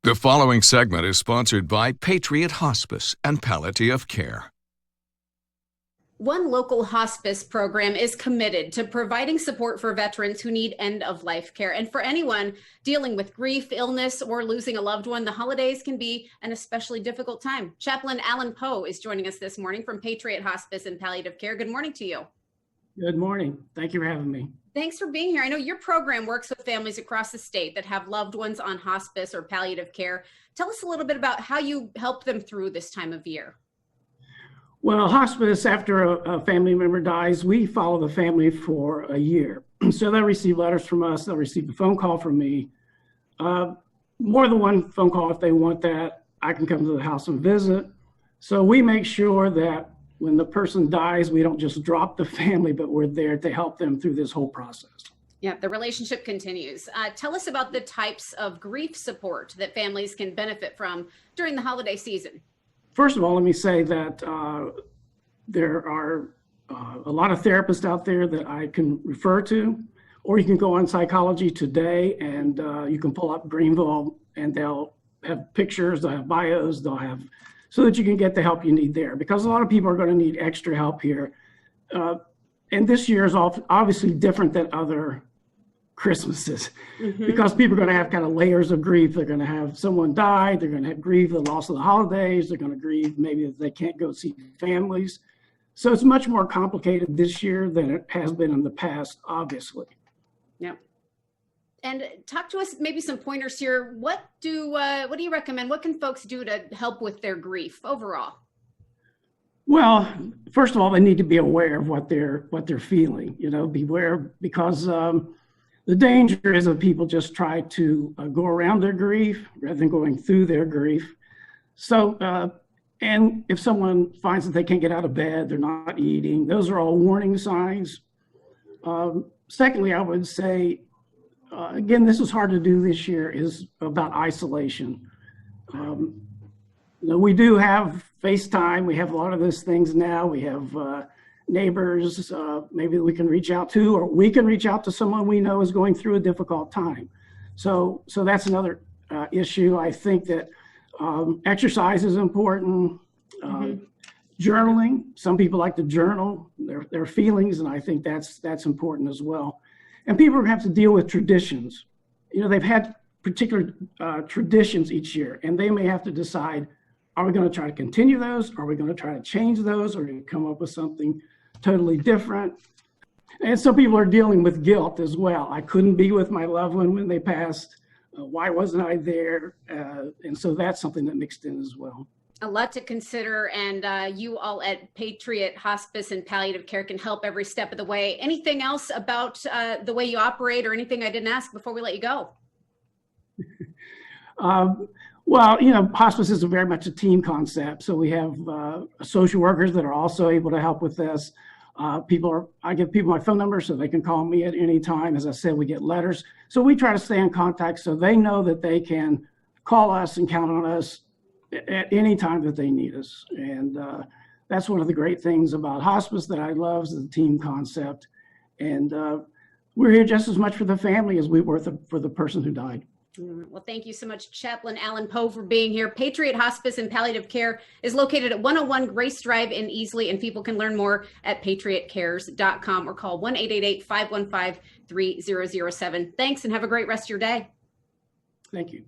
The following segment is sponsored by Patriot Hospice and Palliative Care. One local hospice program is committed to providing support for veterans who need end-of-life care. And for anyone dealing with grief, illness, or losing a loved one, the holidays can be an especially difficult time. Chaplain Alan Poe is joining us this morning from Patriot Hospice and Palliative Care. Good morning to you. Good morning. Thank you for having me. Thanks for being here. I know your program works with families across the state that have loved ones on hospice or palliative care. Tell us a little bit about how you help them through this time of year. Well, hospice, after a family member dies, we follow the family for a year. So they'll receive letters from us. They'll receive a phone call from me. More than one phone call if they want that. I can come to the house and visit. So we make sure that when the person dies, we don't just drop the family, but we're there to help them through this whole process. Yeah, the relationship continues. Tell us about the types of grief support that families can benefit from during the holiday season. First of all, let me say that there are a lot of therapists out there that I can refer to, or you can go on Psychology Today and you can pull up Greenville and they'll have pictures, they'll have bios, they'll have, so that you can get the help you need there, because a lot of people are going to need extra help here. And this year is obviously different than other Christmases, because people are going to have kind of layers of grief. They're going to have someone die, they're going to have grieve the loss of the holidays, they're going to grieve maybe that they can't go see families. So it's much more complicated this year than it has been in the past, obviously. Yeah. And talk to us, maybe some pointers here. What do you recommend? What can folks do to help with their grief overall? Well, first of all, they need to be aware of what they're feeling. Beware, because the danger is that people just try to go around their grief rather than going through their grief. So, and if someone finds that they can't get out of bed, they're not eating, those are all warning signs. Secondly, I would say, again, this is hard to do this year, is about isolation. We do have FaceTime. We have a lot of those things now. We have neighbors maybe that we can reach out to, or we can reach out to someone we know is going through a difficult time. So that's another issue. I think that exercise is important. Journaling. Some people like to journal their feelings, and I think that's important as well. And people have to deal with traditions. They've had particular traditions each year, and they may have to decide, are we going to try to continue those? Are we going to try to change those? Or are we going to come up with something totally different? And some people are dealing with guilt as well. I couldn't be with my loved one when they passed. Why wasn't I there? And so that's something that mixed in as well. A lot to consider, and you all at Patriot Hospice and Palliative Care can help every step of the way. Anything else about the way you operate, or anything I didn't ask before we let you go? Well, hospice is very much a team concept. So we have social workers that are also able to help with this. I give people my phone number so they can call me at any time. As I said, we get letters. So we try to stay in contact so they know that they can call us and count on us at any time that they need us. And that's one of the great things about hospice that I love, is the team concept. And we're here just as much for the family as we were for the person who died. Well, thank you so much, Chaplain Alan Poe, for being here. Patriot Hospice and Palliative Care is located at 101 Grace Drive in Easley, and people can learn more at patriotcares.com or call 1-888-515-3007. Thanks, and have a great rest of your day. Thank you.